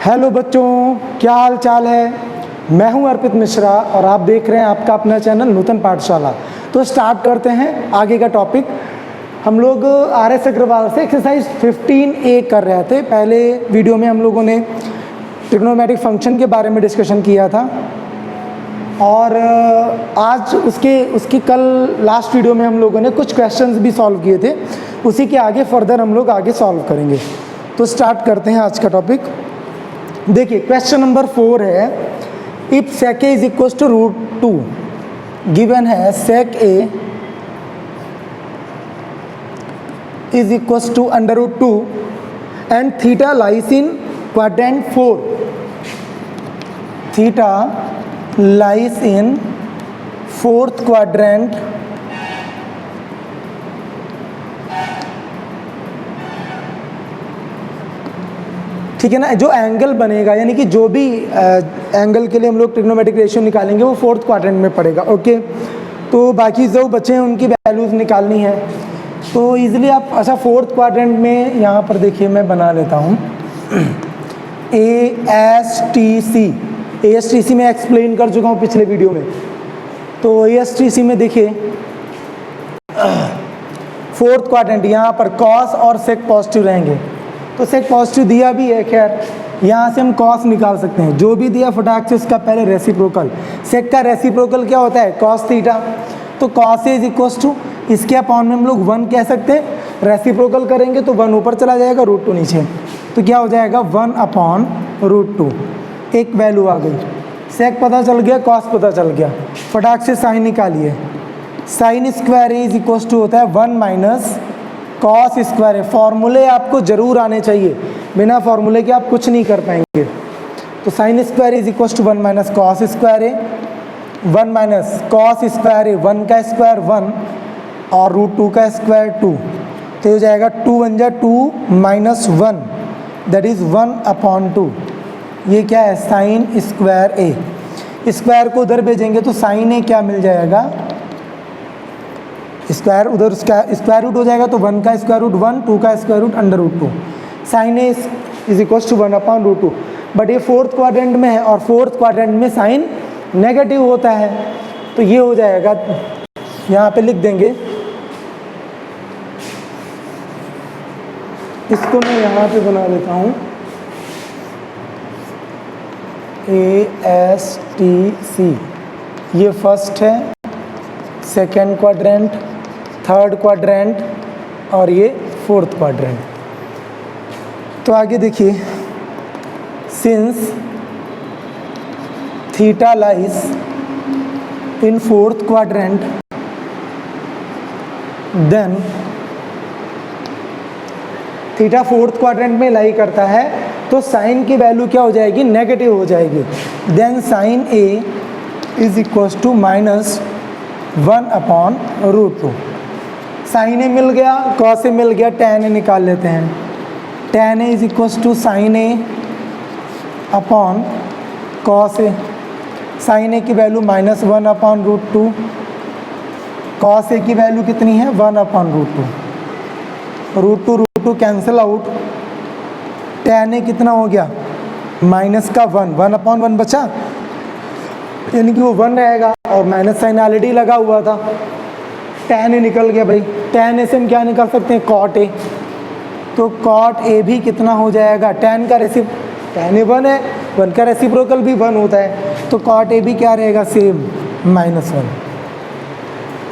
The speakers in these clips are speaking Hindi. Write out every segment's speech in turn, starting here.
हेलो बच्चों, क्या हाल चाल है। मैं हूं अर्पित मिश्रा और आप देख रहे हैं आपका अपना चैनल नूतन पाठशाला। तो स्टार्ट करते हैं आगे का टॉपिक। हम लोग RS अग्रवाल से एक्सरसाइज 15A कर रहे थे। पहले वीडियो में हम लोगों ने ट्रिग्नोमेट्रिक फंक्शन के बारे में डिस्कशन किया था और आज उसकी कल लास्ट वीडियो में हम लोगों ने कुछ क्वेश्चंस भी सॉल्व किए थे। उसी के आगे फर्दर हम लोग आगे सॉल्व करेंगे। तो स्टार्ट करते हैं आज का टॉपिक। देखिए क्वेश्चन नंबर 4 है, if sec a is equal to √2, given है sec a is equal to √2 and theta lies in quadrant 4, theta lies in 4th quadrant ठीक है ना। जो एंगल बनेगा यानी कि जो भी एंगल के लिए हम लोग ट्रिग्नोमेट्रिक रेशियो निकालेंगे वो 4th क्वाड्रेंट में पड़ेगा। ओके, तो बाकी जो बचे हैं उनकी वैल्यूज़ निकालनी है। तो इजीली आप अच्छा 4th क्वाड्रेंट में यहाँ पर देखिए मैं बना लेता हूँ ASTC में एक्सप्लेन कर चुका हूँ पिछले वीडियो में। तो ASTC में देखिए 4th क्वाड्रेंट यहाँ पर कॉस और सेक पॉजिटिव रहेंगे। तो सेक पॉजिटिव दिया भी है, खैर यहाँ से हम कॉस निकाल सकते हैं। जो भी दिया फटाक से उसका पहले रेसिप्रोकल। सेक का रेसिप्रोकल क्या होता है? Cos theta. तो cos A is equal to इसके अपॉन में हम लोग 1 कह सकते हैं। रेसिप्रोकल करेंगे तो 1 ऊपर चला जाएगा, √2 नीचे। तो क्या हो जाएगा 1/√2। एक वैल्यू आ गई। सेक पता चल गया, कॉस पता चल गया। फटाक से साइन निकालिए। Sine square A is equal to होता है 1 - कॉस स्क्वायर है। फॉर्मूले आपको जरूर आने चाहिए, बिना फॉर्मूले के आप कुछ नहीं कर पाएंगे। तो sine square is equal to 1 - cos square है। 1 - कॉस स्क्वायर है 1 का स्क्वायर 1 और √2 का स्क्वायर 2। तो हो जाएगा 2 बन जा 2 - 1 दैट इज 1/2। ये क्या है? साइन स्क्वायर ए। स्क्वायर को उधर भेजेंगे तो साइन ए क्या मिल जाएगा? स्क्वायर उधर स्क्वायर रूट हो जाएगा तो 1 का स्क्वायर रूट 1, 2 का square root √2। Sine A is equal to 1/√2। But ये 4th क्वाड्रेंट में है और 4th क्वाड्रेंट में साइन नेगेटिव होता है। तो ये हो जाएगा, यहाँ पे लिख देंगे, इसको मैं यहाँ पे बना देता हूँ ASTC। ये फर्स्ट है, सेकेंड क्वाड्रेंट, थर्ड क्वाड्रेंट और ये 4th क्वाड्रेंट। तो आगे देखिए, since theta lies in 4th quadrant then theta 4th quadrant में लाई करता है तो साइन की वैल्यू क्या हो जाएगी? नेगेटिव हो जाएगी। Then sine A is equal to -1/√2। Sine A मिल गया, कॉस ए मिल गया, tan ए निकाल लेते हैं। tan A is equal to sine A upon cos A. Sine A की वैल्यू -1/√2, कॉस ए की वैल्यू कितनी है? 1/√2। √2 कैंसिल आउट। tan ए कितना हो गया? -1/1 बचा, यानी कि वो 1 रहेगा और माइनस साइन ऑलरेडी लगा हुआ था। tan ए निकल गया भाई। tan ए से हम क्या निकाल सकते हैं? cot ए। तो cot ए भी कितना हो जाएगा? tan ए 1 है, 1 का रेसिप्रोकल भी 1 होता है। तो cot ए भी क्या रहेगा? सेम -1।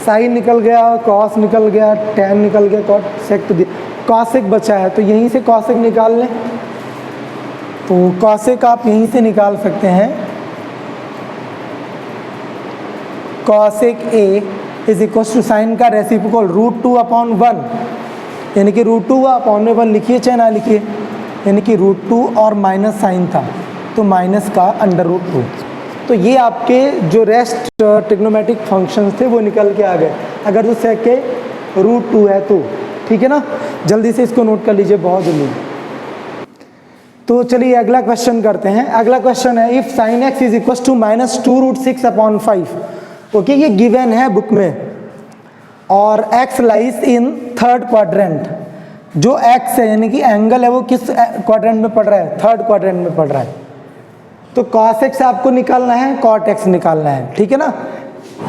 साइन निकल गया, cos निकल गया, tan निकल गया, cot sec तो cosec बचा है तो यहीं से cosec निकाल लें। तो cosec आप यहीं से निकाल सकते हैं। cosec A is equal to sine का रेसिप्रोकल √2/1, यानी कि √2/1 लिखिए चाहे ना लिखिए, यानी कि √2 और माइनस साइन था तो माइनस का √2। तो ये आपके जो रेस्ट ट्रिग्नोमेट्रिक फंक्शंस थे वो निकल के आ गए, अगर जो सेक के √2 है तो। ठीक है ना, जल्दी से इसको नोट कर लीजिए, बहुत जल्दी। तो चलिए अगला क्वेश्चन करते हैं। अगला क्वेश्चन है, if sine x is equal to -2√6/5। Okay, ये गिवन है बुक में और x lies in 3rd quadrant. जो x है यानी कि एंगल है वो किस क्वाड्रेंट में पड़ रहा है, थर्ड क्वाड्रेंट में पड़ रहा है। तो cos x आपको निकालना है, cot x निकालना है, ठीक है ना।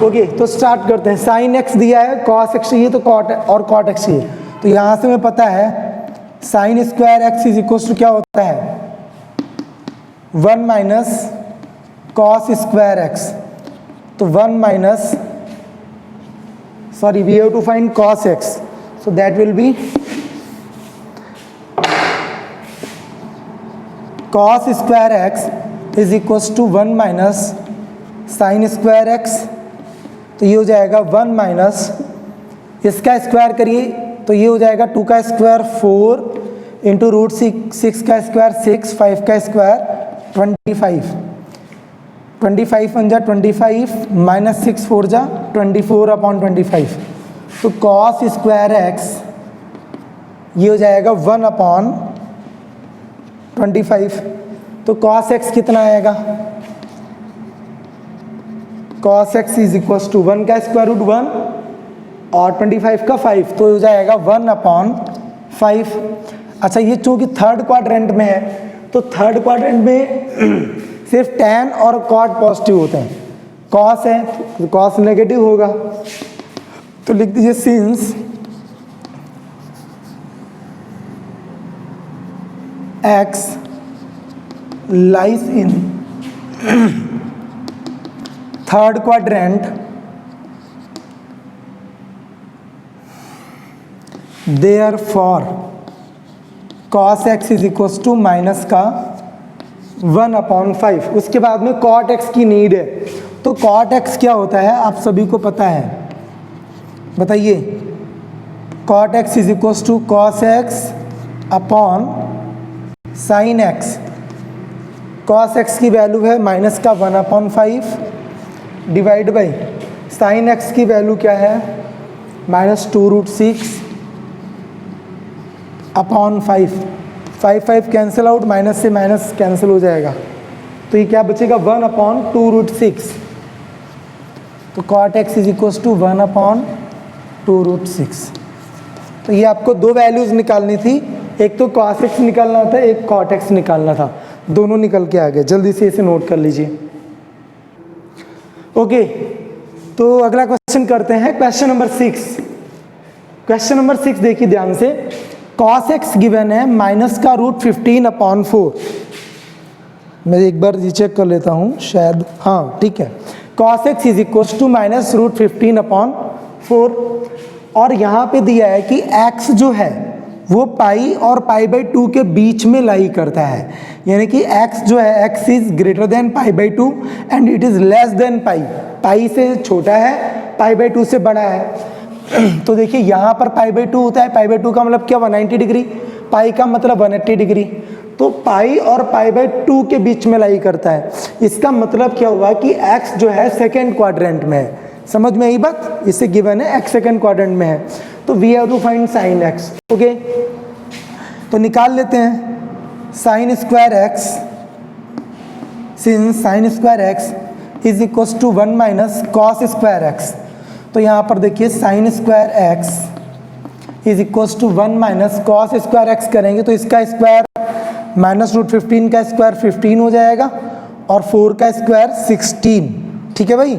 ओके, तो स्टार्ट करते हैं। sin x दिया है, cos x चाहिए तो cot x चाहिए। तो यहाँ से हमें पता है sin square x is equal to क्या होता है, 1 माइनस cos स्क्वायर x। तो 1 minus, sorry, we have to find cos x, so that will be cos square x is equal to 1 minus sine square x। तो ये हो जाएगा 1 माइनस, इसका स्क्वायर करिए तो ये हो जाएगा 2 का स्क्वायर 4 इंटू रूट 6 का स्क्वायर 6, 5 का स्क्वायर 25, 25 बन जा 25 माइनस 6 4 जा 24 अपॉन 25। तो cos स्क्वायर x ये हो जाएगा 1 अपॉन 25। तो cos x कितना आएगा, cos x is equal to 1 का स्क्वायर रूट 1 और 25 का 5, तो हो जाएगा 1 अपॉन 5। अच्छा, ये चूंकि थर्ड क्वाड्रेंट में है तो थर्ड क्वाड्रेंट में सिर्फ tan और cot पॉजिटिव होते हैं, cos है तो cos नेगेटिव होगा। तो लिख दीजिए since x lies in third quadrant, therefore cos x is equals to minus का 1 अपॉन 5। उसके बाद में cot x की नीड है, तो cot x क्या होता है आप सभी को पता है, बताइए। cot x is equals to cos x upon sin x। cos x की वैल्यू है माइनस का 1 upon 5 divide by sin x की वैल्यू क्या है, minus 2 root 6 upon 5। 5 cancel out, minus से माइनस कैंसिल हो जाएगा, तो ये क्या बचेगा 1 अपॉन 2 रूट 6। तो cot x is equal to 1 upon 2 root 6। तो ये आपको दो वैल्यूज निकालनी थी, एक तो cos x निकालना था, एक cot x निकालना था, दोनों निकल के आ गए। जल्दी से इसे नोट कर लीजिए। ओके, तो अगला क्वेश्चन करते हैं, क्वेश्चन नंबर 6। क्वेश्चन नंबर 6 देखिए ध्यान से। cos x गिवन है माइनस का रूट 15 अपॉन 4। मैं एक बार चेक कर लेता हूँ, शायद हाँ ठीक है। cos x is equal to minus root 15 upon 4, और यहाँ पे दिया है कि x जो है वो पाई और पाई बाई 2 के बीच में लाई करता है, यानी कि x जो है x is greater than pi by 2 and it is less than pi. Pi से छोटा है, पाई बाई 2 से बड़ा है। तो देखिए यहाँ पर पाई बाई 2 होता है, पाई बाई 2 का मतलब क्या 190 डिग्री, पाई का मतलब 180 डिग्री। तो पाई और पाई बाई 2 के बीच में लाई करता है। इसका मतलब क्या हुआ कि x जो है सेकेंड क्वाड्रेंट में है। समझ में आई बात, इससे गिवन है x सेकेंड क्वाड्रेंट में है, तो we have to find sine x। Okay, तो निकाल लेते हैं sine square x। Since sine square x is equal to 1 minus cos square x, तो यहाँ पर देखिए sine square x is equal to 1 minus cos square x करेंगे तो इसका स्क्वायर माइनस रूट 15 का स्क्वायर 15 हो जाएगा और 4 का स्क्वायर 16। ठीक है भाई,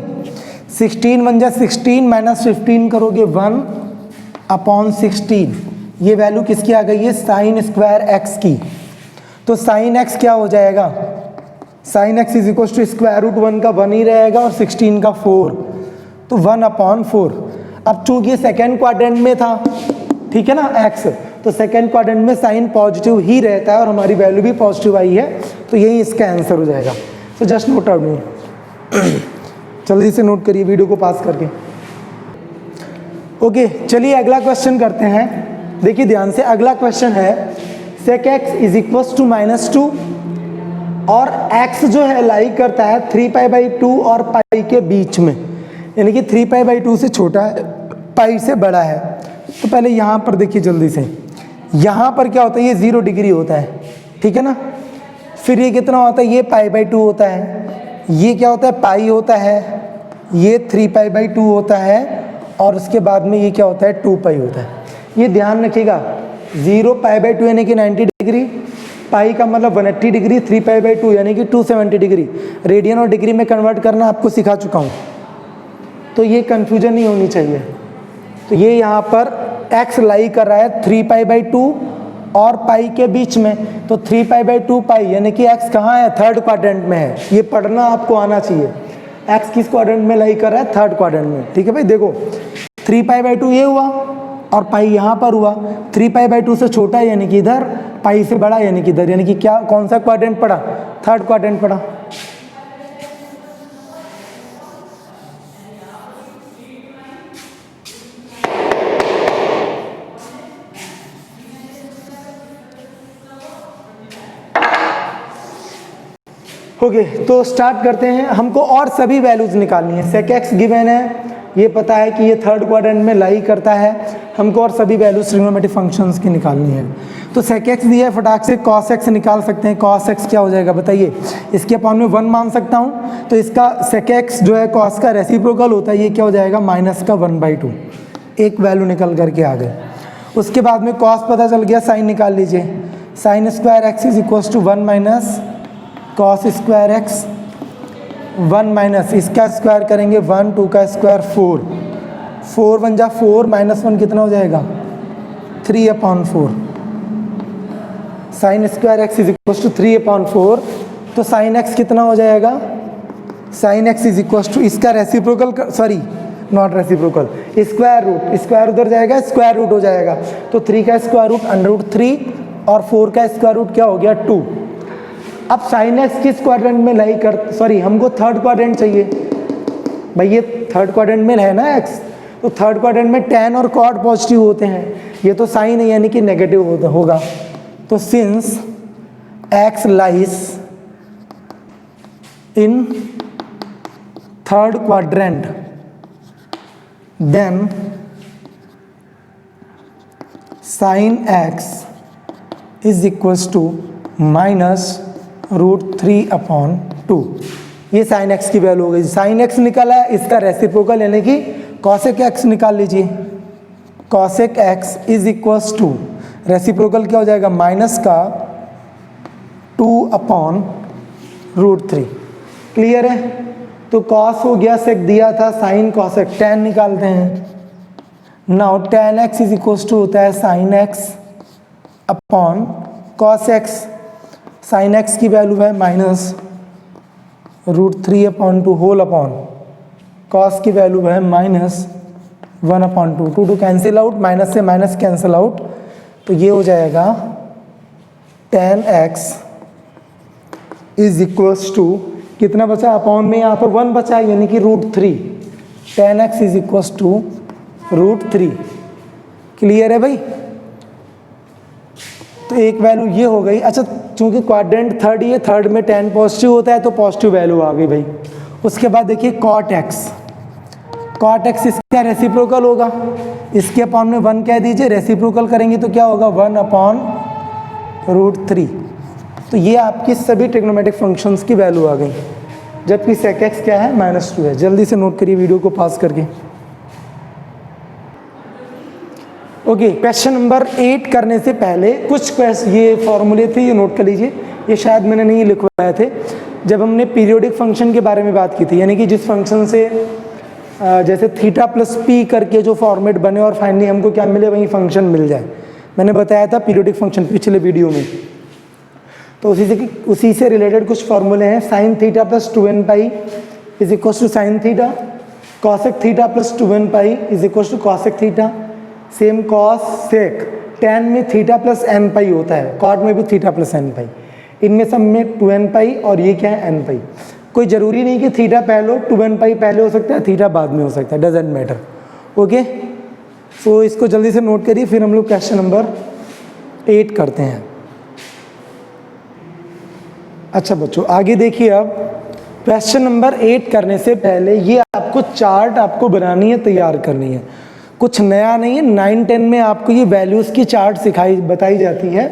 16 बन जाए 16 माइनस 15 करोगे 1 अपॉन 16। ये वैल्यू किसकी आ गई है, साइन स्क्वायर x की। तो साइन x क्या हो जाएगा, sine x is equal to square root 1 का 1 ही रहेगा और 16 का 4, तो 1 अपॉन 4। अब चूंकि ये सेकेंड क्वाड्रेंट में था, ठीक है ना x, तो सेकेंड क्वाड्रेंट में साइन पॉजिटिव ही रहता है और हमारी वैल्यू भी पॉजिटिव आई है, तो यही इसका आंसर हो जाएगा। तो जस्ट नोट आउट मी, जल्दी से नोट करिए वीडियो को पास करके। ओके, चलिए अगला क्वेश्चन करते हैं। देखिए ध्यान से, अगला क्वेश्चन है sec x is equal to minus 2 और x जो है लाई करता है 3 पाई बाई 2 और पाई के बीच में, यानी कि 3 पाई बाई 2 से छोटा है, पाई से बड़ा है। तो पहले यहाँ पर देखिए जल्दी से, यहाँ पर क्या होता है, ये 0 डिग्री होता है, ठीक है ना। फिर ये कितना होता है, ये पाई बाई 2 होता है, ये क्या होता है, पाई होता है, ये 3 पाई बाई 2 होता है और उसके बाद में ये क्या होता है, 2 पाई होता है। ये ध्यान रखिएगा, 0 π/2 यानी कि 90 डिग्री, पाई का मतलब 180 डिग्री, 3 π/2 यानी कि 270 डिग्री। रेडियन और डिग्री में कन्वर्ट करना आपको सिखा चुका हूँ, तो ये कन्फ्यूजन नहीं होनी चाहिए। तो ये यहाँ पर x लाई कर रहा है 3 π/2 और पाई के बीच में, तो 3 π/2 पाई यानी कि x कहाँ है, थर्ड क्वाड्रेंट में है। ये पढ़ना आपको आना चाहिए, x किस क्वाड्रेंट में लाई कर रहा है, थर्ड क्वाड्रेंट में। ठीक है भाई, देखो 3 π/2 ये हुआ और पाई यहाँ पर हुआ। 3 π/2 से छोटा यानी कि इधर, पाई से बड़ा यानी कि इधर, यानी कि क्या, कौन सा क्वाड्रेंट पड़ा, थर्ड क्वाड्रेंट पड़ा। ओके, तो स्टार्ट करते हैं। हमको और सभी वैल्यूज निकालनी है। सेक एक्स गिवन है, ये पता है कि ये थर्ड क्वाड्रेंट में लाई करता है। हमको और सभी वैल्यूज ट्रिग्नोमेट्रिक फंक्शंस की निकालनी है। तो सेक एक्स दिया है, फटाक से कॉस एक्स निकाल सकते हैं। कॉस एक्स क्या हो जाएगा बताइए, इसके अपॉन में 1 मान सकता हूँ, तो इसका सेक एक्स जो है कॉस का रेसिप्रोकल होता है, ये क्या हो जाएगा, माइनस का 1/2। एक वैल्यू निकल करके आ गए। उसके बाद में कॉस पता चल गया, साइन निकाल लीजिए। Sine square x is equal to 1 minus cos square x, 1 minus इसका स्क्वायर करेंगे 1, 2 का स्क्वायर 4, 4 बन जा 4 माइनस 1 कितना हो जाएगा, 3/4। Sine square x is equal to 3/4, तो साइन एक्स कितना हो जाएगा, sine x is equal to इसका reciprocal, sorry not reciprocal, square root, square उधर जाएगा, स्क्वायर रूट हो जाएगा। तो 3 का स्क्वायर रूट √3 और 4 का स्क्वायर रूट क्या हो गया, 2। अब साइन एक्स किस क्वाड्रेंट में लाई कर, सॉरी हमको थर्ड क्वाड्रेंट चाहिए भाई, ये थर्ड क्वाड्रेंट में है ना एक्स, तो थर्ड क्वाड्रेंट में tan और cot पॉजिटिव होते हैं, ये तो साइन है यानी कि नेगेटिव होगा। तो since x lies in third quadrant then sine x is equals to -√3/2। ये साइन एक्स की वैल्यू हो गई। साइन एक्स निकाला है, इसका रेसिप्रोकल यानी कि कॉसेक एक्स निकाल लीजिए। Cosec x is equals to reciprocal क्या हो जाएगा, माइनस का 2/√3। क्लियर है, तो कॉस हो गया, सेक दिया था, साइन कॉसेक, tan निकालते हैं। Now tan x is equals to होता है sine x upon cos x. Sine x की वैल्यू है -√3/2 होल अपॉन कॉस की वैल्यू है -1/2। 2 कैंसिल आउट, माइनस से माइनस कैंसिल आउट, तो ये हो जाएगा tan x is equals to कितना बचा, अपॉन में यहाँ पर 1 बचा है यानी कि √3। tan x is equals to √3। Clear है भाई, तो एक वैल्यू ये हो गई। अच्छा, चूंकि क्वाड्रेंट थर्ड, ये थर्ड में tan पॉजिटिव होता है तो पॉजिटिव वैल्यू आ गई भाई। उसके बाद देखिए cot x, cot x इसका रेसिप्रोकल होगा, इसके अपॉन में 1 कह दीजिए, रेसिप्रोकल करेंगे तो क्या होगा 1/√3। तो ये आपकी सभी ट्रिग्नोमेट्रिक फंक्शंस की वैल्यू आ गई, जबकि sec x क्या है, -2 है। जल्दी से नोट करिए वीडियो को पास करके। ओके, क्वेश्चन नंबर 8 करने से पहले कुछ ये फॉर्मूले थे, ये नोट कर लीजिए। ये शायद मैंने नहीं लिखवाए थे जब हमने पीरियोडिक फंक्शन के बारे में बात की थी, यानी कि जिस फंक्शन से जैसे थीटा प्लस पी करके जो फॉर्मेट बने और फाइनली हमको क्या मिले, वही फंक्शन मिल जाए। मैंने बताया था पीरियोडिक फंक्शन पिछले वीडियो में, तो उसी से रिलेटेड कुछ फॉर्मूले हैं। Sine theta plus 2n pi is equal to sine theta, cosec theta plus 2n pi is equal to cosec theta. Same cos sec, tan में थीटा प्लस n पाई होता है, कॉट में भी थीटा प्लस n पाई, इनमें सब में 2n पाई और ये क्या है, n पाई। कोई ज़रूरी नहीं कि थीटा पहले हो, 2n पाई पहले हो सकता है, थीटा बाद में हो सकता है, डजेंट मैटर। ओके, सो इसको जल्दी से नोट करिए, फिर हम लोग क्वेश्चन नंबर 8 करते हैं। अच्छा बच्चों, आगे देखिए। अब क्वेश्चन नंबर 8 करने से पहले ये आपको चार्ट आपको बनानी है, तैयार करनी है। कुछ नया नहीं है, 9-10 में आपको ये वैल्यूज़ की चार्ट बताई जाती है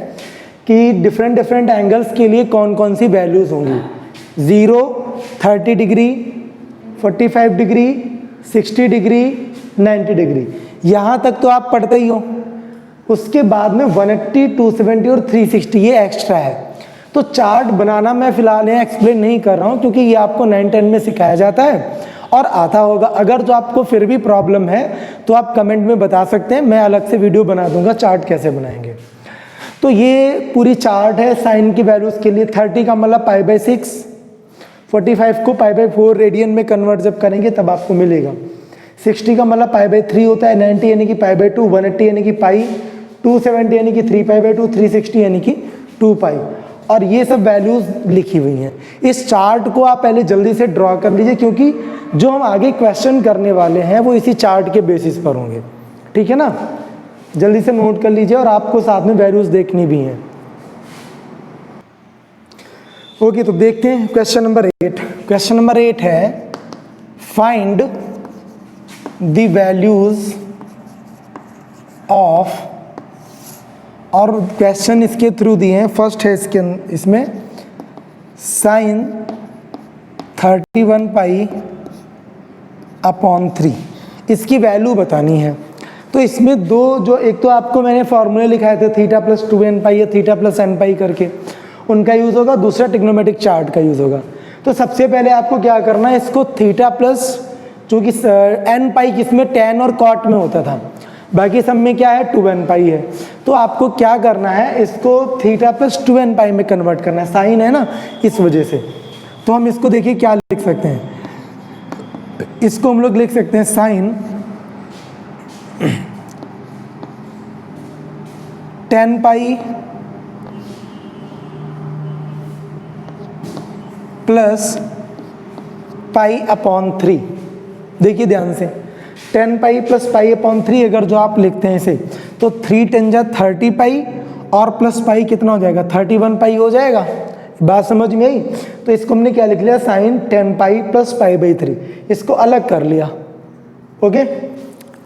कि डिफरेंट एंगल्स के लिए कौन कौन सी वैल्यूज़ होंगी। 0, 30 डिग्री, 45 डिग्री, 60 डिग्री, 90 डिग्री, यहाँ तक तो आप पढ़ते ही हो। उसके बाद में 180, 270 और 360 ये एक्स्ट्रा है। तो चार्ट बनाना मैं फिलहाल यहाँ एक्सप्लेन नहीं कर रहा हूँ, क्योंकि ये आपको 9-10 में सिखाया जाता है और आता होगा। अगर जो आपको फिर भी प्रॉब्लम है तो आप कमेंट में बता सकते हैं, मैं अलग से वीडियो बना दूंगा चार्ट कैसे बनाएंगे। तो ये पूरी चार्ट है साइन की वैल्यूज़ के लिए। 30 का मतलब π/6, 45 को π/4 रेडियन में कन्वर्ट जब करेंगे तब आपको मिलेगा। 60 का मतलब π/3 होता है, 90 यानी कि π/2, 180 यानी कि पाई, 270 यानी कि 3π/2, 360 यानी कि 2 पाई। और ये सब वैल्यूज़ लिखी हुई हैं। इस चार्ट को आप पहले जल्दी से ड्रॉ कर लीजिए, क्योंकि जो हम आगे क्वेश्चन करने वाले हैं वो इसी चार्ट के बेसिस पर होंगे, ठीक है ना। जल्दी से नोट कर लीजिए और आपको साथ में वैल्यूज़ देखनी भी हैं। ओके, तो देखते हैं क्वेश्चन नंबर 8। क्वेश्चन नंबर 8 है फाइंड द वैल्यूज ऑफ, और क्वेश्चन इसके थ्रू दिए हैं। फर्स्ट है इसमें साइन 31π/3, इसकी वैल्यू बतानी है। तो इसमें दो, जो एक तो आपको मैंने फॉर्मूले लिखाए थे थीटा प्लस 2nπ या थीटा प्लस nπ करके, उनका यूज़ होगा। दूसरा ट्रिग्नोमेट्रिक चार्ट का यूज़ होगा। तो सबसे पहले आपको क्या करना है, इसको थीटा प्लस, जो कि nπ किसमें tan और cot में होता था, बाकी सब में क्या है 2nπ है। तो आपको क्या करना है, इसको थीटा प्लस 2nπ में कन्वर्ट करना है। साइन है ना, इस वजह से। तो हम इसको देखिए क्या लिख सकते हैं, इसको हम लोग लिख सकते हैं साइन 10π प्लस π/3। देखिए ध्यान से, 10π प्लस π/3 अगर जो आप लिखते हैं इसे, तो 3 10 जा 30π और प्लस पाई कितना हो जाएगा, 31π हो जाएगा। बात समझ में आई। तो इसको हमने क्या लिख लिया, साइन 10π प्लस π/3, इसको अलग कर लिया। ओके,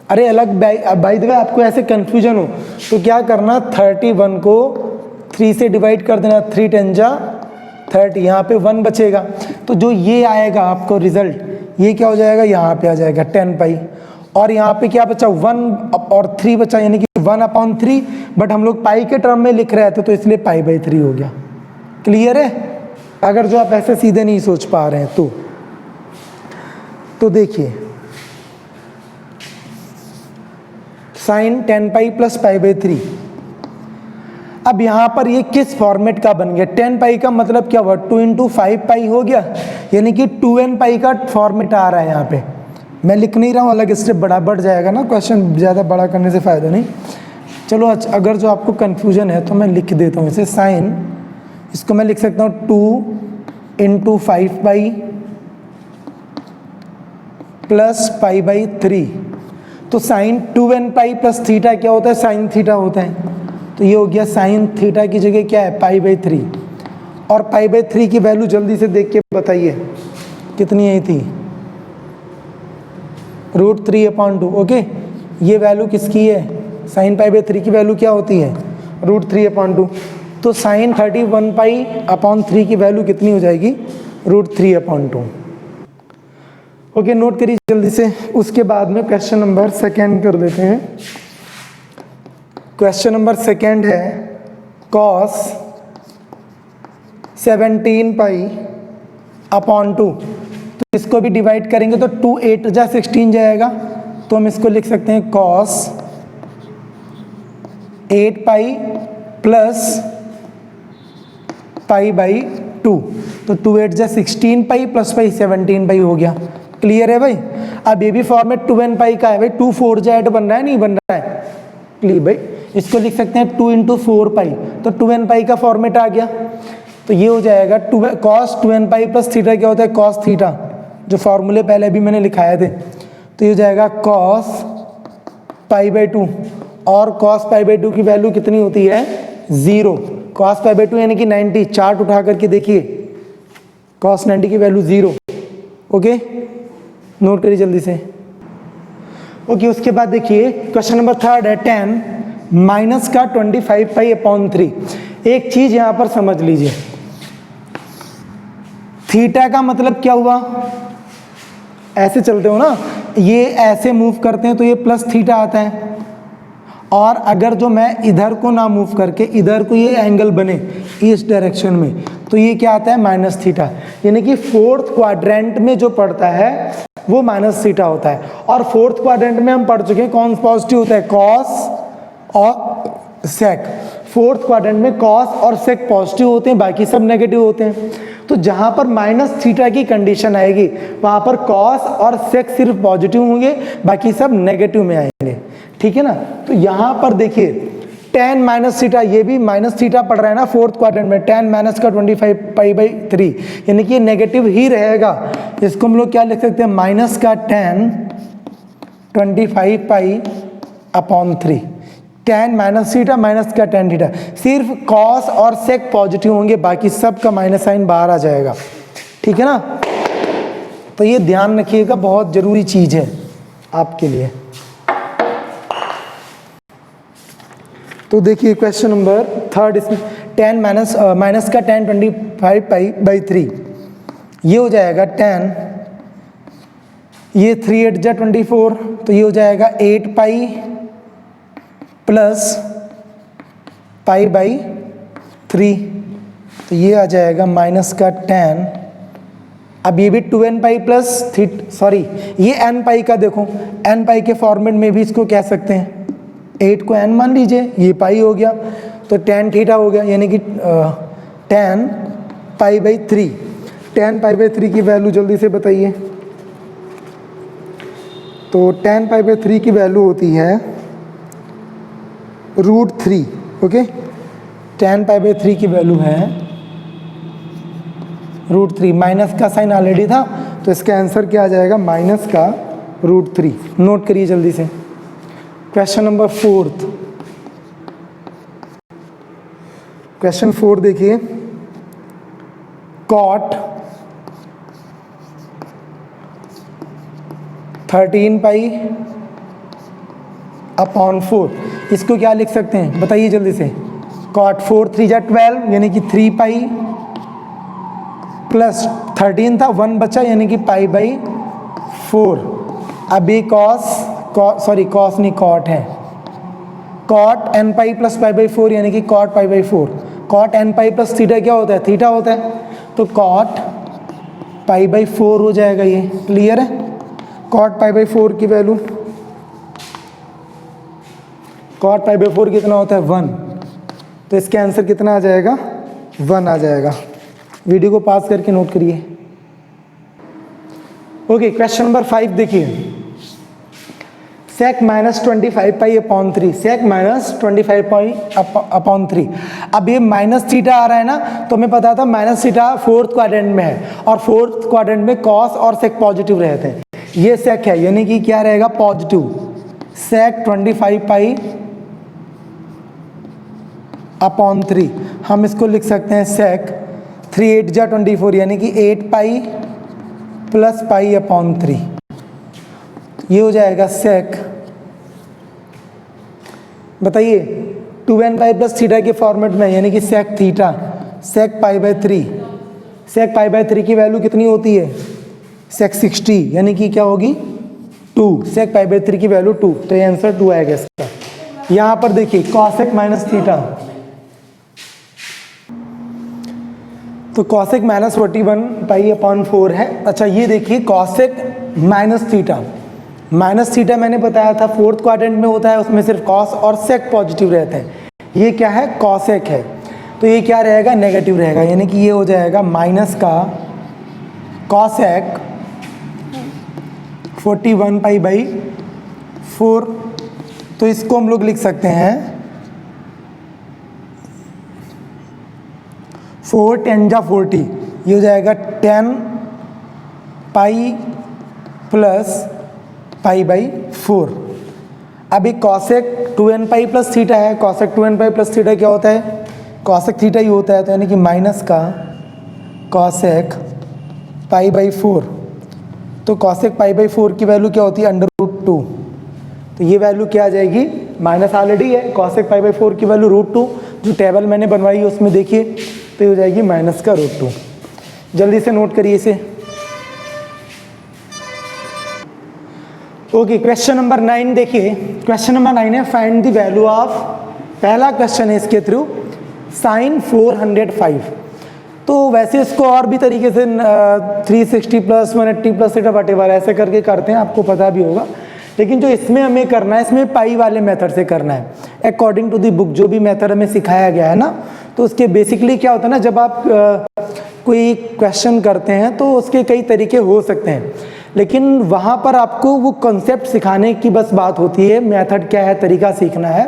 अरे अलग बाय द वे आपको ऐसे कंफ्यूजन हो तो क्या करना, 31 को 3 से डिवाइड कर देना, 3 10 जा 30, यहाँ पे 1 बचेगा। तो जो ये आएगा आपको रिजल्ट, ये क्या हो जाएगा, यहाँ पे आ जाएगा 10π, और यहाँ पे क्या बचा 1 और 3 बचा, यानी कि 1/3। बट हम लोग पाई के टर्म में लिख रहे थे तो इसलिए π/3 हो गया। क्लियर है, अगर जो आप ऐसे सीधे नहीं सोच पा रहे हैं तो देखिए साइन 10π प्लस π/3। अब यहाँ पर ये किस फॉर्मेट का बन गया, 10π का मतलब क्या हुआ, 2 × 5π हो गया, यानी कि 2nπ का फॉर्मेट आ रहा है। यहाँ पे मैं लिख नहीं रहा हूँ, अलग स्टेप बड़ा बढ़ जाएगा ना, क्वेश्चन ज़्यादा बड़ा करने से फ़ायदा नहीं। चलो अगर जो आपको कन्फ्यूजन है तो मैं लिख देता हूँ इसे, साइन, इसको मैं लिख सकता हूँ 2 × 5π प्लस π/3। तो साइन 2nπ प्लस थीटा क्या होता है, साइन थीटा होता है। तो ये हो गया साइन थीटा की जगह क्या है, π/3। और π/3 की वैल्यू जल्दी से देख के बताइए कितनी आई थी, √3/2। ओके, ये वैल्यू किसकी है, साइन π/3 की वैल्यू क्या होती है, √3/2। तो साइन 31π/3 की वैल्यू कितनी हो जाएगी, √3/2। ओके, नोट करिए जल्दी से। उसके बाद में क्वेश्चन नंबर 2 कर देते हैं। क्वेश्चन नंबर 2 है cos 17π/2। तो इसको भी डिवाइड करेंगे तो 2 8 जा 16 जाएगा। तो हम इसको लिख सकते हैं cos 8π प्लस π/2। तो 2 8 जा 16π प्लस पाई 17π हो गया। क्लियर है भाई। अब ये भी फॉर्मेट 2nπ का है भाई, 2 4 जा 8 बन रहा है, नहीं बन रहा है, क्लियर भाई। इसको लिख सकते हैं 2 × 4π, तो 2nπ का फॉर्मेट आ गया। तो ये हो जाएगा cos 2nπ प्लस थीटा क्या होता है, cos थीटा, जो फॉर्मूले पहले भी मैंने लिखाए थे। तो ये हो जाएगा cos π/2, और cos π/2 की वैल्यू कितनी होती है, 0। cos π/2 यानी कि 90। चार्ट उठा करके देखिए, cos 90 की वैल्यू 0। ओके, नोट करिए जल्दी से। ओके, उसके बाद देखिए क्वेश्चन नंबर 3 है 10 माइनस का 25π/3। एक चीज यहां पर समझ लीजिए, थीटा का मतलब क्या हुआ, ऐसे चलते हो ना, ये ऐसे मूव करते हैं तो ये प्लस थीटा आता है, और अगर जो मैं इधर को ना मूव करके इधर को ये एंगल बने इस डायरेक्शन में, तो ये क्या आता है माइनस थीटा, यानी कि फोर्थ क्वाड्रेंट में जो पड़ता है वो माइनस थीटा होता है। और फोर्थ क्वाड्रेंट में हम पढ़ चुके हैं कौन पॉजिटिव होता है, कॉस और सेक। फोर्थ क्वाड्रेंट में कॉस और सेक पॉजिटिव होते हैं, बाकी सब नेगेटिव होते हैं। तो जहां पर माइनस थीटा की कंडीशन आएगी वहां पर कॉस और सेक सिर्फ पॉजिटिव होंगे, बाकी सब नेगेटिव में आएंगे, ठीक है ना। तो यहां पर देखिए tan माइनस थीटा, ये भी माइनस थीटा पड़ रहा है ना फोर्थ क्वाड्रेंट में, tan माइनस का 25π/3, यानी कि ये नेगेटिव ही रहेगा। इसको हम लोग क्या लिख सकते हैं, माइनस का tan 25π/3, tan minus theta minus का tan थीटा, सिर्फ कॉस और सेक पॉजिटिव होंगे, बाकी सब का माइनस साइन बाहर आ जाएगा, ठीक है ना। तो ये ध्यान रखिएगा, बहुत जरूरी चीज है आपके लिए। तो देखिए क्वेश्चन नंबर 3 इसमें tan माइनस का tan 25π/3, ये हो जाएगा tan, ये 3 8 जा 24, तो ये हो जाएगा 8π प्लस π/3, तो ये आ जाएगा माइनस का tan। अब ये भी 2nπ प्लस ये nπ का देखो, nπ के फॉर्मेट में भी इसको कह सकते हैं, 8 को n मान लीजिए, ये पाई हो गया, तो tan थीटा हो गया, यानी कि tan π/3। tan π/3 की वैल्यू जल्दी से बताइए। तो tan π/3 की वैल्यू होती है √3, ओके। tan π/3 की वैल्यू है √3, माइनस का साइन ऑलरेडी था, तो इसका आंसर क्या आ जाएगा, माइनस का √3। नोट करिए जल्दी से। क्वेश्चन नंबर 4, क्वेश्चन 4 देखिए, cot 13π/4, इसको क्या लिख सकते हैं बताइए जल्दी से। cot 4 3 जा 12, यानी कि 3π प्लस 13 था, 1 बचा, यानी कि π/4। अब ये कॉस नहीं कॉट है, cot nπ प्लस π/4, यानी कि cot π/4। cot nπ plus theta क्या होता है, थीटा होता है, तो cot π/4 हो जाएगा, ये क्लियर है। cot π/4 की वैल्यू, cot π/4 कितना होता है 1, तो इसके आंसर कितना आ जाएगा 1 आ जाएगा। वीडियो को पास करके नोट करिए। ओके, क्वेश्चन नंबर 5 देखिए, sec माइनस 25π/3, sec माइनस 25π/3। अब ये माइनस थीटा आ रहा है ना, तो हमें पता था माइनस थीटा फोर्थ क्वाड्रेंट में है, और फोर्थ क्वाड्रेंट में कॉस और सेक पॉजिटिव रहते हैं। ये सेक है, यानी कि क्या रहेगा पॉजिटिव, sec 25π/3। हम इसको लिख सकते हैं sec 3 8 जा 24, यानी कि 8π प्लस π/3, ये हो जाएगा sec, बताइए 2nπ प्लस थीटा के फॉर्मेट में, यानी कि sec थीटा, sec π/3। sec π/3 की वैल्यू कितनी होती है, sec 60, यानी कि क्या होगी 2, sec π/3 की वैल्यु 2, तो ये आंसर 2 आएगा इसका। यहां पर देखिए cosec माइनस थीटा, तो cosec माइनस 41π/4 है। अच्छा ये देखिए cosec minus theta, minus theta मैंने बताया था फोर्थ क्वाड्रेंट में होता है, उसमें सिर्फ कॉस और सेक पॉजिटिव रहते हैं। ये क्या है कॉसेक है, तो ये क्या रहेगा नेगेटिव रहेगा, यानी कि ये हो जाएगा माइनस का कॉसेक 41π/4। तो इसको हम लोग लिख सकते हैं 4 10 जा 40, ये हो जाएगा 10π प्लस π/4। अभी कॉसेक 2nπ प्लस थीटा है, कॉसेक 2nπ प्लस थीटा क्या होता है, कॉसेक थीटा ही होता है, तो यानी कि माइनस का कॉसेक π/4। तो कॉसेक π/4 की वैल्यू क्या होती है √2, तो ये वैल्यू क्या आ जाएगी, माइनस ऑलरेडी है, कॉसेक π/4 की वैल्यू √2, जो टेबल मैंने बनवाई है उसमें देखिए, तो ये हो जाएगी माइनस का √2। जल्दी से नोट करिए इसे। ओके, क्वेश्चन नंबर 9 देखिए। क्वेश्चन नंबर 9 है फाइंड द वैल्यू ऑफ, पहला क्वेश्चन है इसके थ्रू, साइन 405। तो वैसे इसको और भी तरीके से 360 प्लस 180 प्लस थीटा वटेवर ऐसे करके करते हैं, आपको पता भी होगा। लेकिन जो इसमें हमें करना है, इसमें पाई वाले मेथड से करना है, अकॉर्डिंग टू द बुक। जो भी मेथड हमें सिखाया गया है ना, तो उसके बेसिकली क्या होता है ना, जब आप कोई क्वेश्चन करते हैं तो उसके कई तरीके हो सकते हैं, लेकिन वहाँ पर आपको वो कॉन्सेप्ट सिखाने की बस बात होती है, मेथड क्या है, तरीका सीखना है।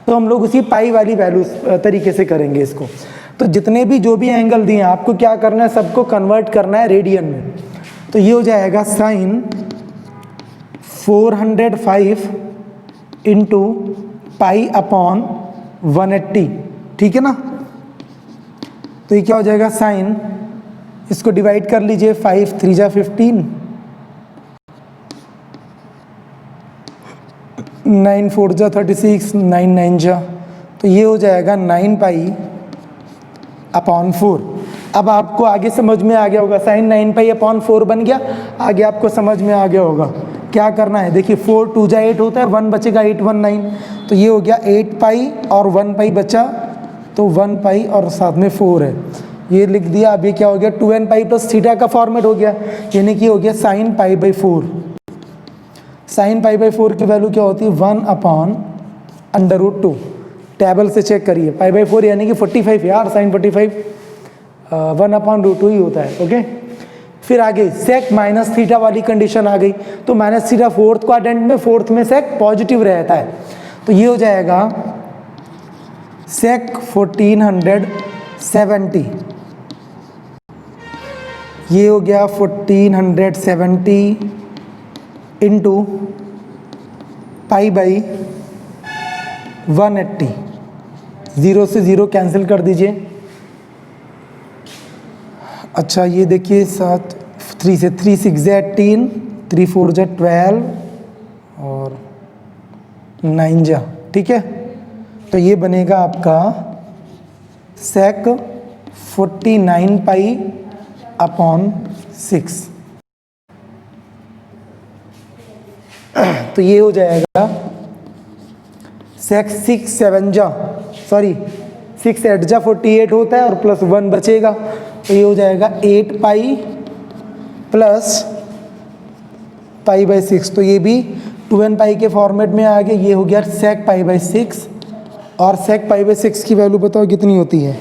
तो हम लोग उसी पाई वाली वैल्यू तरीके से करेंगे इसको। तो जितने भी जो भी एंगल दिए हैं, आपको क्या करना है, सबको कन्वर्ट करना है रेडियन में। तो ये हो जाएगा साइन 405 इंटू पाई अपॉन 180, ठीक है ना। तो ये क्या हो जाएगा, साइन, इसको डिवाइड कर लीजिए, 5 3 जा 15, 9 4 जा 36, 9 9 जा, तो ये हो जाएगा 9 पाई अपॉन 4। अब आपको आगे समझ में आ गया होगा, साइन 9 पाई अपॉन 4 बन गया, आगे आपको समझ में आ गया होगा क्या करना है। देखिए 4 2 जा 8 होता है, 1 बचेगा 8 1 9, तो ये हो गया 8 पाई और 1 पाई बचा, तो 1 पाई और साथ में 4 है, ये लिख दिया। अब ये क्या हो गया, 2n पाई प्लस थीटा का फॉर्मेट हो गया, यानी कि हो गया sine pi by 4। Sine pi by 4 की वैल्यू क्या होती है, 1 अपॉन अंडर रूट 2। टेबल से चेक करिए, पाई बाई 4 यानी कि 45 यार, साइन 45 1 अपॉन रूट 2 ही होता है। ओके, फिर आगे सेक माइनस थीटा वाली कंडीशन आ गई, तो माइनस थीटा फोर्थ क्वाड्रेंट में, फोर्थ में सेक पॉजिटिव रहता है, तो ये हो जाएगा सेक 1470, ये हो गया 1470 इंटू पाई बाई 180, 0 से 0 कैंसिल कर दीजिए। अच्छा ये देखिए 7 3 से 3 6 जा 18, 3 4 जा 12 और 9 जा, ठीक है। तो ये बनेगा आपका सेक 49 पाई अपॉन 6। तो ये हो जाएगा सेक 6 7 जा, सॉरी 6 8 जा 48 होता है और प्लस 1 बचेगा, तो ये हो जाएगा 8 पाई प्लस पाई बाई 6। तो ये भी 2n पाई के फॉर्मेट में आ गया, ये हो गया सेक पाई बाई 6। और सेक पाई बाई 6 की वैल्यू बताओ कितनी होती है,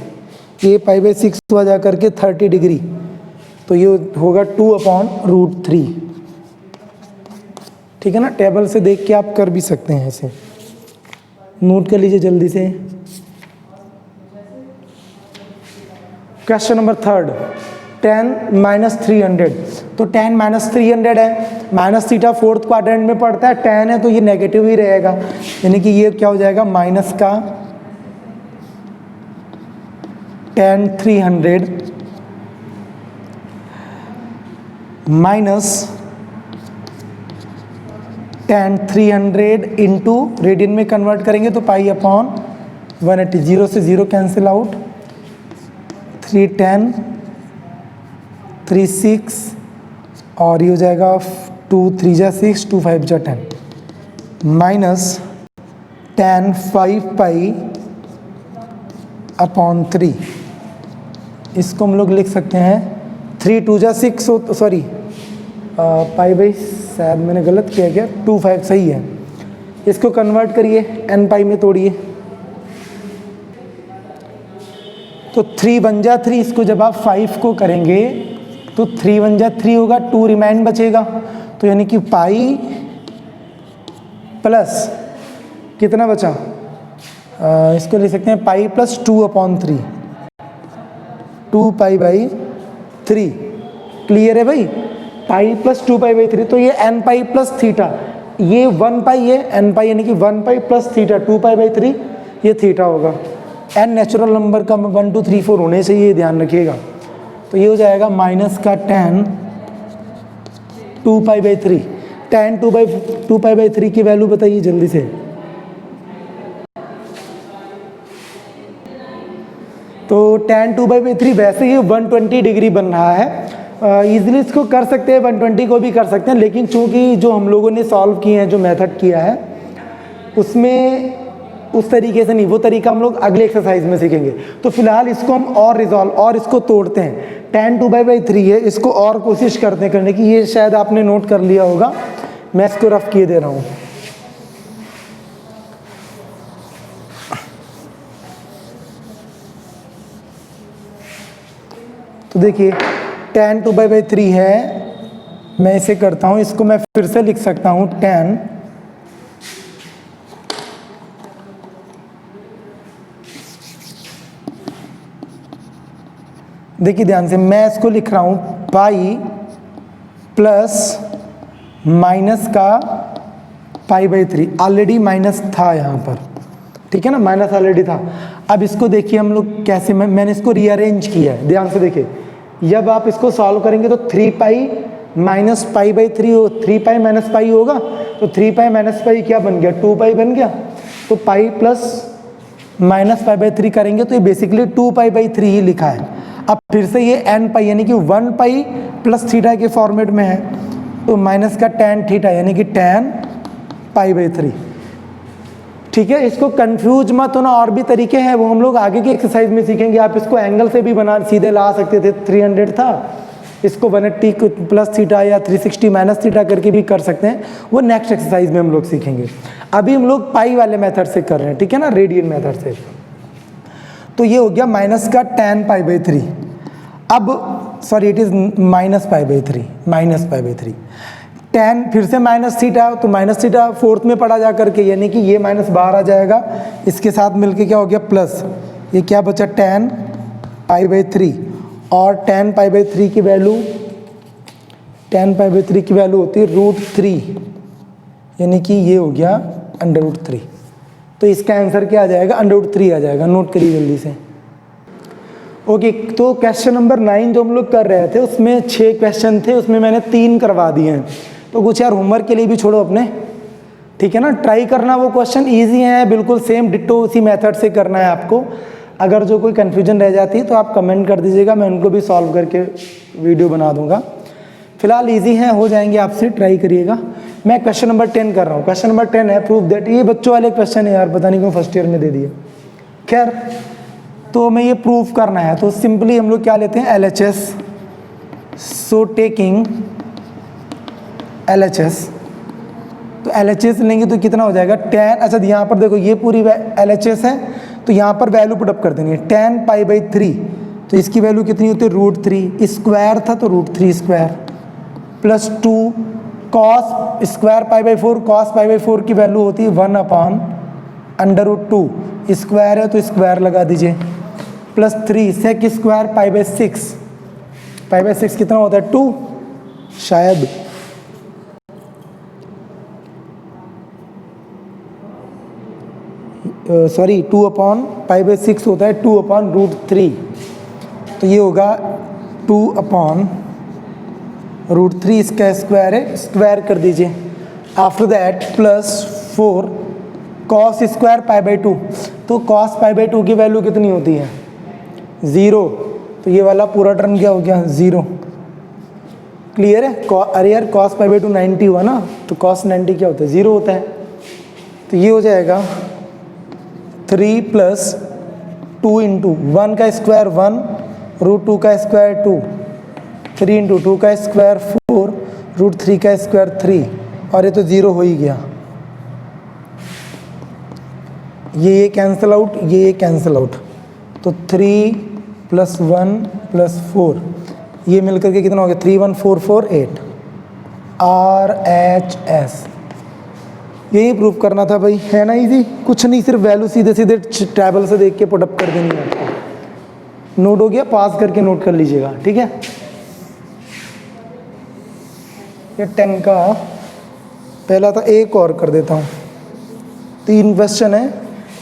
ये पाई बाई 6 हुआ जा करके 30 डिग्री, तो ये होगा 2 अपॉन रूट 3, ठीक है ना। टेबल से देख के आप कर भी सकते हैं, ऐसे नोट कर लीजिए जल्दी से। Question number 3, tan minus 300। तो tan माइनस 300 है, माइनस थीटा फोर्थ क्वाड्रेंट में पड़ता है, tan है तो ये नेगेटिव ही रहेगा, यानी कि ये क्या हो जाएगा, माइनस का tan 300 minus tan 300 into radian में कन्वर्ट करेंगे तो पाई अपॉन 180, 0 से 0 कैंसिल आउट, 3 10 3 6 और ये हो जाएगा 2 3 जा 6 2 5 जा 10 माइनस tan 5 पाई अपॉन 3। इसको हम लोग लिख सकते हैं 3 2 जा 6 हो, सॉरी पाई बाई, शायद मैंने गलत किया क्या, 2 5 सही है। इसको कन्वर्ट करिए n पाई में तोड़िए, तो 3 1 जा 3, इसको जब आप 5 को करेंगे तो 3 1 जा 3 होगा, 2 रिमाइंड बचेगा, तो यानी कि पाई प्लस कितना बचा, इसको लिख सकते हैं pi plus 2 upon 3, 2 pi by 3। Clear है भाई, पाई प्लस 2 पाई बाई 3, तो ये n पाई प्लस थीटा, ये 1 पाई है, n पाई यानी कि 1 pi plus theta 2 pi by 3, ये थीटा होगा। n नेचुरल नंबर का 1 2 3 4 होने से ये ध्यान रखिएगा। तो ये हो जाएगा माइनस का tan 2 pi by 3। tan 2 pi by 3 की वैल्यू बताइए जल्दी से। तो tan 2 बाई 3 वैसे ही 120 डिग्री बन रहा है, ईजिली इसको कर सकते हैं, 120 को भी कर सकते हैं, लेकिन चूंकि जो हम लोगों ने सॉल्व किए हैं, जो मेथड किया है उसमें उस तरीके से नहीं, वो तरीका हम लोग अगले एक्सरसाइज में सीखेंगे। तो फिलहाल इसको हम और रिजॉल्व और इसको तोड़ते हैं। tan 2/3 है, इसको और कोशिश करते हैं करने की। ये शायद आपने नोट कर लिया होगा, मैं इसको रफ किए दे रहा हूँ। तो देखिए tan 2/3 है, मैं इसे करता हूँ, इसको मैं फिर से लिख सकता हूँ tan देखिए ध्यान से, मैं इसको लिख रहा हूँ पाई प्लस माइनस का π/3। ऑलरेडी माइनस था यहाँ पर, ठीक है ना, माइनस ऑलरेडी था। अब इसको देखिए हम लोग कैसे, मैंने इसको रीअरेंज किया है, ध्यान से देखिए। जब आप इसको सॉल्व करेंगे तो 3π माइनस π/3 हो, 3π माइनस पाई होगा, तो 3π माइनस पाई क्या बन गया, 2π बन गया। तो पाई प्लस माइनस π/3 करेंगे तो ये बेसिकली 2π/3 ही लिखा है। अब फिर से ये nπ यानी कि 1π प्लस थीटा के फॉर्मेट में है, तो माइनस का tan थीटा यानी कि tan π/3, ठीक है। इसको कंफ्यूज मत होना, और भी तरीके हैं, वो हम लोग आगे की एक्सरसाइज में सीखेंगे। आप इसको एंगल से भी बना सीधे ला सकते थे, 300 था, इसको 180 प्लस थीटा या 360 माइनस थीटा करके भी कर सकते हैं, वो नेक्स्ट एक्सरसाइज में हम लोग सीखेंगे। अभी हम लोग पाई वाले मेथड से कर रहे हैं, ठीक है ना, रेडियन मेथड से। तो ये हो गया माइनस का tan π/3। अब sorry, it is minus π/3 tan, फिर से माइनस थीटा, तो माइनस थीटा फोर्थ में पढ़ा जा करके, यानी कि ये माइनस बाहर आ जाएगा, इसके साथ मिलके क्या हो गया प्लस, ये क्या बचा tan π/3, और tan π/3 की वैल्यू, tan π/3 की वैल्यू होती है √3, यानी कि ये हो गया √3। तो इसका आंसर क्या आ जाएगा, √3 आ जाएगा। नोट करिए जल्दी से। ओके, तो क्वेश्चन नंबर 9 जो हम लोग कर रहे थे उसमें 6 क्वेश्चन थे, उसमें मैंने 3 करवा दिए हैं। तो कुछ यार होमवर्क के लिए भी छोड़ो अपने, ठीक है ना, ट्राई करना। वो क्वेश्चन ईजी है, बिल्कुल सेम डिट्टो उसी मेथड से करना है आपको। अगर जो कोई कन्फ्यूजन रह जाती है तो आप कमेंट कर दीजिएगा, मैं उनको भी सॉल्व करके वीडियो बना दूंगा। फिलहाल ईजी हैं, हो जाएंगे आपसे, ट्राई करिएगा। मैं क्वेश्चन नंबर 10 कर रहा हूँ। क्वेश्चन नंबर 10 है प्रूव दैट, ये बच्चों वाले क्वेश्चन है यार, पता नहीं क्यों फर्स्ट ईयर में दे दिए। खैर, तो हमें ये प्रूव करना है, तो सिंपली हम लोग क्या लेते हैं, LHS। सो टेकिंग LHS, तो LHS लेंगे तो कितना हो जाएगा tan, अच्छा यहाँ पर देखो ये पूरी LHS है, तो यहाँ पर वैल्यू पुट अप कर देनी है, tan π/3, तो इसकी वैल्यू कितनी होती है √3, स्क्वायर था तो √3 square plus 2 cos square π/4, cos π/4 की वैल्यू होती है 1/√2, स्क्वायर है तो स्क्वायर लगा दीजिए, प्लस 3 सेक स्क्वायर π/6, π/6 कितना होता है 2 शायद, सॉरी 2/π/6 होता है 2/√3, तो ये होगा 2/√3, इसका स्क्वायर है, स्क्वायर कर दीजिए। After that plus 4 cos square π/2, तो cos π/2 की वैल्यू कितनी होती है 0, तो ये वाला पूरा टर्म क्या हो गया 0। क्लियर है? अरे यार cos π/2 90 हुआ ना, तो cos 90 क्या होता है 0 होता है, तो ये हो जाएगा 3 प्लस 2 इंटू 1 का स्क्वायर 1, √2 का स्क्वायर 2, 3 इंटू 2 का स्क्वायर 4, √3 का स्क्वायर 3, और ये तो 0 हो ही गया। ये कैंसिल आउट, ये कैंसिल आउट, तो 3 प्लस 1 प्लस 4, ये मिलकर के कितना हो गया 3 1 4 4 8, RHS। यही प्रूव करना था भाई, है ना इजी, कुछ नहीं, सिर्फ वैल्यू सीधे सीधे टेबल से देख के पुटअप कर देनी है आपको। नोट हो गया, पास करके नोट कर लीजिएगा, ठीक है। ये 10 का पहला था, एक और कर देता हूँ, 3 क्वेश्चन है,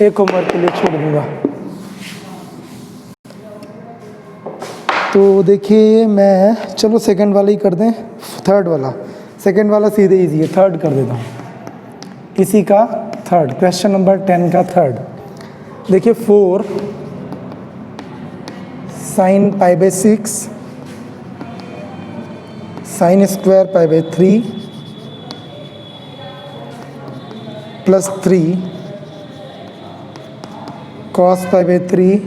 एक होमवर्क के लिए छोड़ दूंगा। तो देखिए मैं, चलो सेकंड वाला ही कर दें, थर्ड वाला, सेकंड वाला सीधे इजी है, थर्ड कर देता हूँ, इसी का थर्ड, क्वेश्चन नंबर 10 का थर्ड। देखिए 4 sin π/6 sine square pi by 3 plus 3 cos pi by 3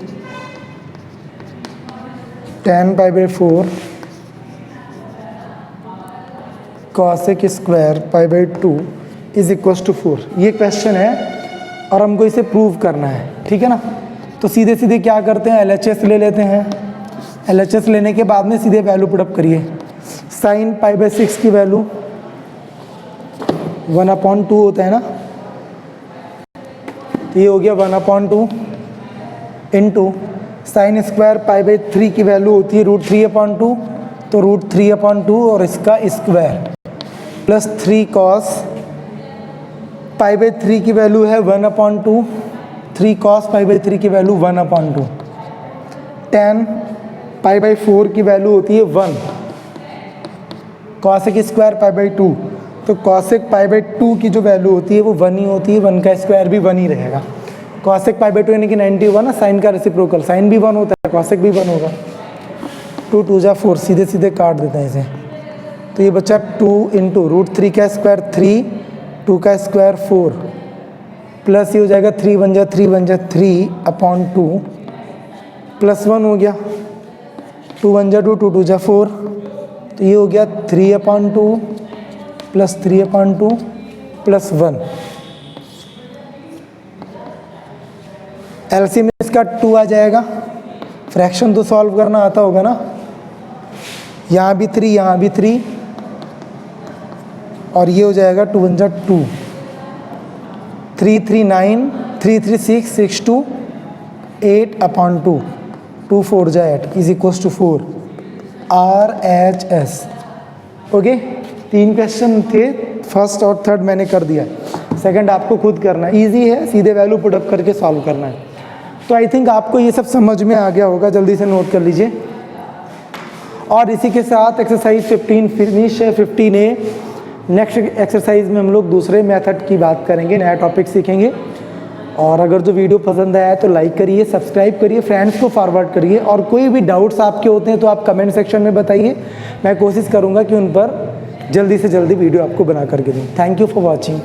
tan pi by 4 cosec square pi by 2 is equals to 4। ये क्वेश्चन है और हमको इसे प्रूव करना है, ठीक है ना। तो सीधे सीधे क्या करते हैं, LHS ले लेते हैं। LHS लेने के बाद में सीधे वैल्यू पुटअप करिए। साइन पाई बाई 6 की वैल्यू 1/2 होता है ना, तो ये हो गया 1/2 into sine square pi by 3 की वैल्यू होती है √3/2, तो √3/2 और इसका square plus 3 cos pi by 3 की वैल्यू है 1/2, 3 कॉस पाई बाई 3 की वैल्यू 1/2, tan पाई बाई 4 की वैल्यू होती है 1, कॉसेक स्क्वायर पाई बाई 2, तो कॉसेक पाई बाई 2 की जो वैल्यू होती है वो 1 ही होती है, 1 का स्क्वायर भी 1 ही रहेगा। कॉसेक पाई बाई 2 यानी कि 90 हुआ ना, साइन का रेसिप्रोकल, साइन भी 1 होता है, कॉसेक भी 1 होगा। 2 2 जा 4, सीधे सीधे काट देते हैं इसे, तो ये बच्चा 2 इंटू √3 का स्क्वायर 3, 2 का स्क्वायर 4 प्लस ये हो जाएगा 3 1 जा 3/2 प्लस 1 हो गया, 2 1 जा 2, 2 2 जा 4, तो ये हो गया 3/2 प्लस 3/2 प्लस 1। एलसीएम इसका 2 आ जाएगा। फ्रैक्शन तो सॉल्व करना आता होगा ना, यहाँ भी 3 यहाँ भी 3, और ये हो जाएगा 2 1 जा 2, 3 3 9, 3 3 6, 6 2 8/2, 2 4 जा 8 is equals to 4। RHS। Okay, 3 question थे, फर्स्ट और थर्ड मैंने कर दिया, सेकंड आपको खुद करना है। ईजी है, सीधे वैल्यू पुटअप करके सॉल्व करना है। तो आई थिंक आपको ये सब समझ में आ गया होगा, जल्दी से नोट कर लीजिए। और इसी के साथ एक्सरसाइज 15 फिनिश है। 15A नेक्स्ट एक्सरसाइज में हम लोग दूसरे मेथड की बात करेंगे, नया टॉपिक सीखेंगे। और अगर जो वीडियो पसंद आया है तो लाइक करिए, सब्सक्राइब करिए, फ्रेंड्स को फॉरवर्ड करिए, और कोई भी डाउट्स आपके होते हैं तो आप कमेंट सेक्शन में बताइए, मैं कोशिश करूँगा कि उन पर जल्दी से जल्दी वीडियो आपको बना करके दूँ। Thank you for watching.